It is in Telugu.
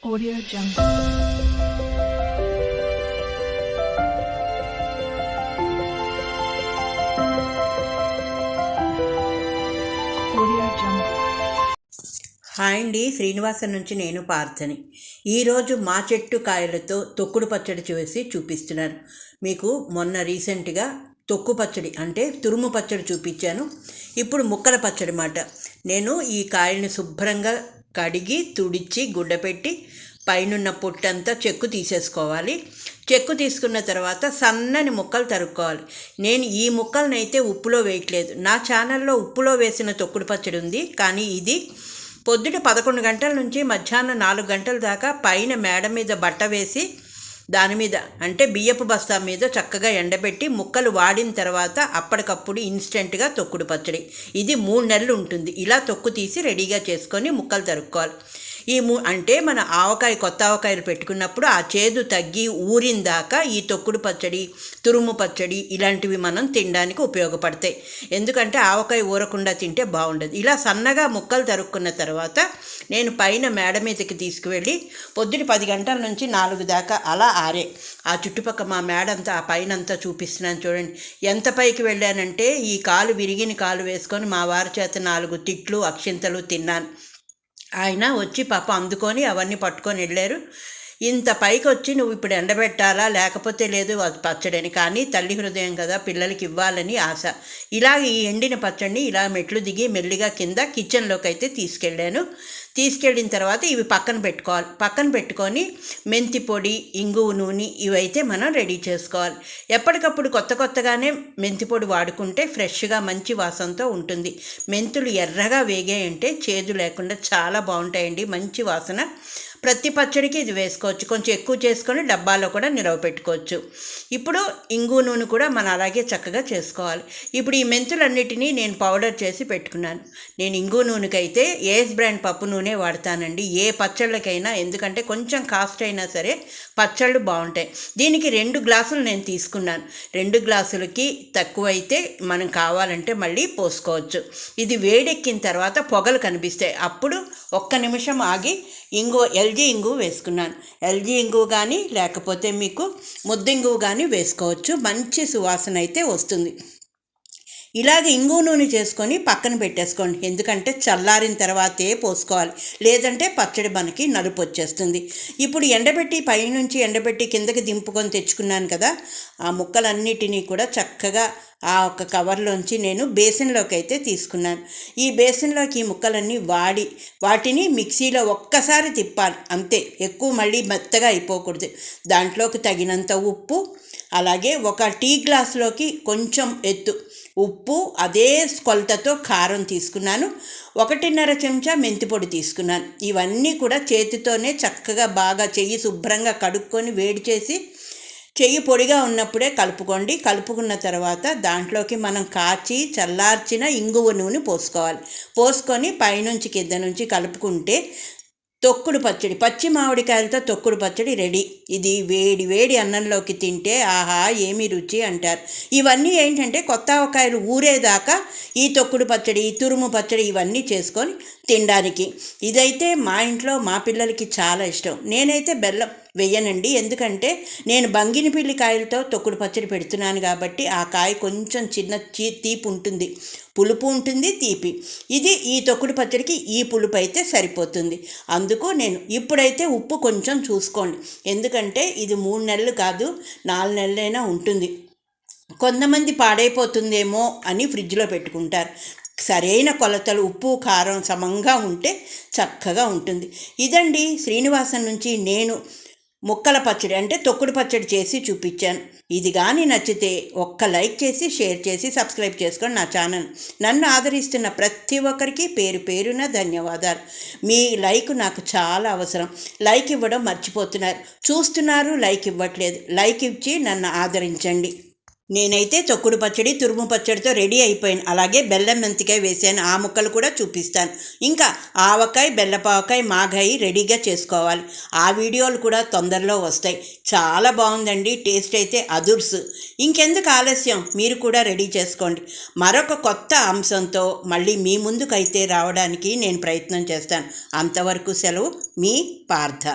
Audio Jungle. Audio Jungle. Hi అండి, శ్రీనివాసన్ నుంచి నేను పార్థని. ఈరోజు మా చెట్టు కాయలతో తొక్కుడు పచ్చడి చేసి చూపిస్తున్నాను. మీకు మొన్న రీసెంట్గా తొక్కు పచ్చడి అంటే తురుము పచ్చడి చూపించాను. ఇప్పుడు ముక్కల పచ్చడి మాట. నేను ఈ కాయల్ని శుభ్రంగా కడిగి తుడిచి గుడ్డపెట్టి పైనున్న పొట్టంతా చెక్కు తీసేసుకోవాలి. చెక్కు తీసుకున్న తర్వాత సన్నని ముక్కలు తరుక్కోవాలి. నేను ఈ ముక్కలనైతే ఉప్పులో వేయట్లేదు. నా ఛానల్లో ఉప్పులో వేసిన తొక్కుడు పచ్చడి ఉంది, కానీ ఇది పొద్దుట 11 గంటల నుంచి మధ్యాహ్నం 4 గంటల దాకా పైన మేడ మీద బట్ట వేసి దాని మీద అంటే బియ్యపు బస్తా మీద చక్కగా ఎండబెట్టి ముక్కలు వాడిన తర్వాత అప్పటికప్పుడు ఇన్స్టెంట్గా తొక్కుడు పచ్చడి. ఇది 3 నెలలు ఉంటుంది. ఇలా తొక్కు తీసి రెడీగా చేసుకొని ముక్కలు తరుక్కోవాలి. అంటే మన ఆవకాయ కొత్త ఆవకాయలు పెట్టుకున్నప్పుడు ఆ చేదు తగ్గి ఊరిన దాకా ఈ తొక్కుడు పచ్చడి, తురుము పచ్చడి ఇలాంటివి మనం తినడానికి ఉపయోగపడతాయి. ఎందుకంటే ఆవకాయ ఊరకుండా తింటే బాగుండదు. ఇలా సన్నగా ముక్కలు తరుక్కున్న తర్వాత నేను పైన మేడ మీదకి తీసుకువెళ్ళి పొద్దున 10 గంటల నుంచి 4 దాకా అలా ఆరే ఆ చుట్టుపక్కల మా మేడంతా ఆ పైన అంతా చూపిస్తున్నాను చూడండి. ఎంత పైకి వెళ్ళానంటే ఈ కాలు విరిగిన కాలు వేసుకొని మా వారి చేత 4 తిట్లు అక్షింతలు తిన్నాను. ఆయన వచ్చి పాప అందుకొని అవన్నీ పట్టుకొని వెళ్ళారు. ఇంత పైకి వచ్చి నువ్వు ఇప్పుడు ఎండబెట్టాలా లేకపోతే లేదు అది పచ్చడిని, కానీ తల్లి హృదయం కదా, పిల్లలకి ఇవ్వాలని ఆశ. ఇలాగ ఈ ఎండిన పచ్చడిని ఇలా మెట్లు దిగి మెల్లిగా కింద కిచెన్లోకి అయితే తీసుకెళ్ళాను. తీసుకెళ్ళిన తర్వాత ఇవి పక్కన పెట్టుకోవాలి. పక్కన పెట్టుకొని మెంతి పొడి, ఇంగువ నూనె ఇవైతే మనం రెడీ చేసుకోవాలి. ఎప్పటికప్పుడు కొత్తగానే మెంతి పొడి వాడుకుంటే ఫ్రెష్గా మంచి వాసనతో ఉంటుంది. మెంతులు ఎర్రగా వేగాయంటే చేదు లేకుండా చాలా బాగుంటాయండి, మంచి వాసన. ప్రతి పచ్చడికి ఇది వేసుకోవచ్చు. కొంచెం ఎక్కువ చేసుకొని డబ్బాలో కూడా నిలవ పెట్టుకోవచ్చు. ఇప్పుడు ఇంగువ నూనె కూడా మనం అలాగే చక్కగా చేసుకోవాలి. ఇప్పుడు ఈ మెంతులన్నిటినీ నేను పౌడర్ చేసి పెట్టుకున్నాను. నేను ఇంగువ నూనెకైతే ఏఎస్ బ్రాండ్ పప్పు నూనె వాడతానండి ఏ పచ్చళ్ళకైనా, ఎందుకంటే కొంచెం కాస్ట్ అయినా సరే పచ్చళ్ళు బాగుంటాయి. దీనికి 2 గ్లాసులు నేను తీసుకున్నాను. 2 గ్లాసులకి తక్కువైతే మనం కావాలంటే మళ్ళీ పోసుకోవచ్చు. ఇది వేడెక్కిన తర్వాత పొగలు కనిపిస్తాయి. అప్పుడు 1 నిమిషం ఆగి ఎల్జీ ఇంగువ వేసుకున్నాను. ఎల్జీ ఇంగువ కానీ లేకపోతే మీకు ముద్దింగువ కానీ వేసుకోవచ్చు. మంచి సువాసన అయితే వస్తుంది. ఇలాగ ఇంగువ నూనె చేసుకొని పక్కన పెట్టేసుకోండి, ఎందుకంటే చల్లారిన తర్వాతే పోసుకోవాలి, లేదంటే పచ్చడి మనకి నలుపు వచ్చేస్తుంది. ఇప్పుడు పైనుంచి ఎండబెట్టి కిందకి దింపుకొని తెచ్చుకున్నాను కదా, ఆ ముక్కలన్నిటినీ కూడా చక్కగా ఆ ఒక కవర్లోంచి నేను బేసిన్లోకి అయితే తీసుకున్నాను. ఈ బేసిన్లోకి ఈ ముక్కలన్నీ వాటిని మిక్సీలో ఒక్కసారి తిప్పాలి అంతే, ఎక్కువ మళ్ళీ మెత్తగా అయిపోకూడదు. దాంట్లోకి తగినంత ఉప్పు, అలాగే 1 టీ గ్లాసులోకి కొంచెం ఉప్పు, అదే కొలతతో కారం తీసుకున్నాను. 1.5 చెంచా మెంతిపొడి తీసుకున్నాను. ఇవన్నీ కూడా చేతితోనే చక్కగా బాగా చెయ్యి శుభ్రంగా కడుక్కొని వేడి చేసి చెయ్యి పొడిగా ఉన్నప్పుడే కలుపుకోండి. కలుపుకున్న తర్వాత దాంట్లోకి మనం కాచి చల్లార్చిన ఇంగువ నూనె పోసుకొని పైనుంచి కింద నుంచి కలుపుకుంటే తొక్కుడు పచ్చడి, పచ్చి మామిడికాయలతో తొక్కుడు పచ్చడి రెడీ. ఇది వేడి అన్నంలోకి తింటే ఆహా ఏమి రుచి అంటారు. ఇవన్నీ ఏంటంటే కొత్త ఆవకాయలు ఊరేదాకా ఈ తొక్కుడు పచ్చడి, ఈ తురుము పచ్చడి ఇవన్నీ చేసుకొని తినడానికి. ఇదైతే మా ఇంట్లో మా పిల్లలకి చాలా ఇష్టం. నేనైతే బెల్లం వెయ్యనండి, ఎందుకంటే నేను బంగినపిల్లి కాయలతో తొక్కుడు పచ్చడి పెడుతున్నాను కాబట్టి ఆ కాయ కొంచెం చిన్న తీపి ఉంటుంది, పులుపు ఉంటుంది, తీపి. ఈ తొక్కుడు పచ్చడికి ఈ పులుపు అయితే సరిపోతుంది. అందుకు నేను ఇప్పుడైతే ఉప్పు కొంచెం చూసుకోండి, ఎందుకంటే ఇది 3 నెలలు కాదు 4 నెలలైనా ఉంటుంది. కొంతమంది పాడైపోతుందేమో అని ఫ్రిడ్జ్లో పెట్టుకుంటారు. సరైన కొలతలు ఉప్పు కారం సమంగా ఉంటే చక్కగా ఉంటుంది. ఇదండి శ్రీనివాసన్ నుంచి నేను ముక్కల పచ్చడి అంటే తొక్కుడు పచ్చడి చేసి చూపించాను. ఇది కానీ నచ్చితే ఒక్క లైక్ చేసి షేర్ చేసి సబ్స్క్రైబ్ చేసుకొని నా ఛానల్. నన్ను ఆదరిస్తున్న ప్రతి ఒక్కరికి పేరున ధన్యవాదాలు. మీ లైక్ నాకు చాలా అవసరం. లైక్ ఇవ్వడం మర్చిపోతున్నారు, చూస్తున్నారు లైక్ ఇవ్వట్లేదు. లైక్ ఇచ్చి నన్ను ఆదరించండి. నేనైతే తొక్కుడు పచ్చడి తురుము పచ్చడితో రెడీ అయిపోయాను. అలాగే బెల్లం మెంతికాయ వేసాను, ఆ ముక్కలు కూడా చూపిస్తాను. ఇంకా ఆవకాయ, బెల్లపావకాయ, మాగాయి రెడీగా చేసుకోవాలి. ఆ వీడియోలు కూడా తొందరలో వస్తాయి. చాలా బాగుందండి, టేస్ట్ అయితే అదుర్సు. ఇంకెందుకు ఆలస్యం, మీరు కూడా రెడీ చేసుకోండి. మరొక కొత్త అంశంతో మళ్ళీ మీ ముందుకైతే రావడానికి నేను ప్రయత్నం చేస్తాను. అంతవరకు సెలవు, మీ పార్థ.